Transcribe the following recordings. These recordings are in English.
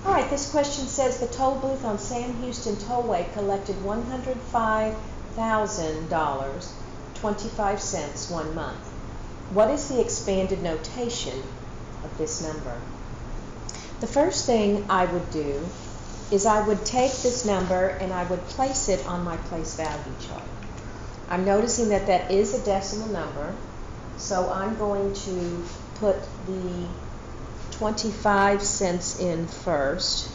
All right, this question says the toll booth on Sam Houston Tollway collected $105,000, 25 cents 1 month. What is the expanded notation of this number? The first thing I would do is I would take this number and I would place it on my place value chart. I'm noticing that that is a decimal number, so I'm going to put the 25 cents in first,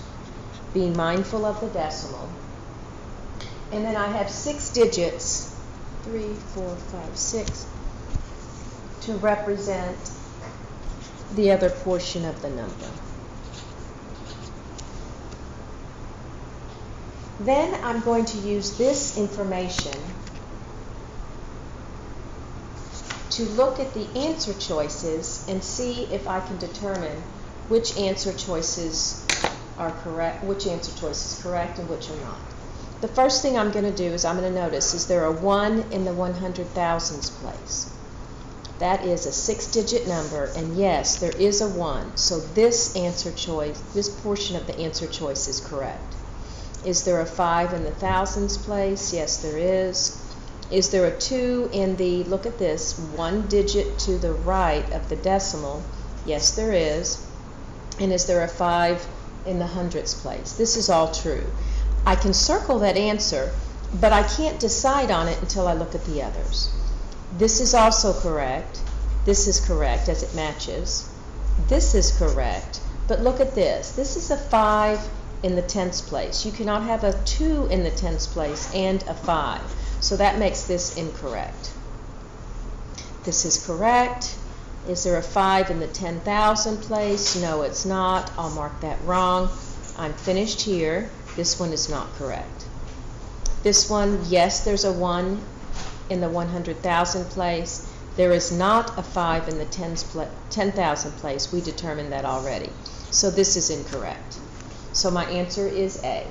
being mindful of the decimal. And then I have 6 digits, 3, 4, 5, 6, to represent the other portion of the number. Then I'm going to use this information to look at the answer choices and see if I can determine which answer choices are correct, which answer choice is correct and which are not. The first thing I'm going to do is I'm going to notice, is there a 1 in the 100,000s place? That is a 6-digit number, and yes, there is a 1. So this answer choice, this portion of the answer choice is correct. Is there a 5 in the thousands place? Yes, there is. Is there a 2 in the, look at this, 1 digit to the right of the decimal? Yes, there is. And is there a 5 in the hundredths place? This is all true. I can circle that answer, but I can't decide on it until I look at the others. This is also correct. This is correct as it matches. This is correct, but look at this. This is a 5 in the tens place. You cannot have a 2 in the tens place and a 5. So that makes this incorrect. This is correct. Is there a 5 in the 10,000 place? No, it's not. I'll mark that wrong. I'm finished here. This one is not correct. This one, yes, there's a 1 in the 100,000 place. There is not a 5 in the 10,000 place. We determined that already. So this is incorrect. So my answer is A.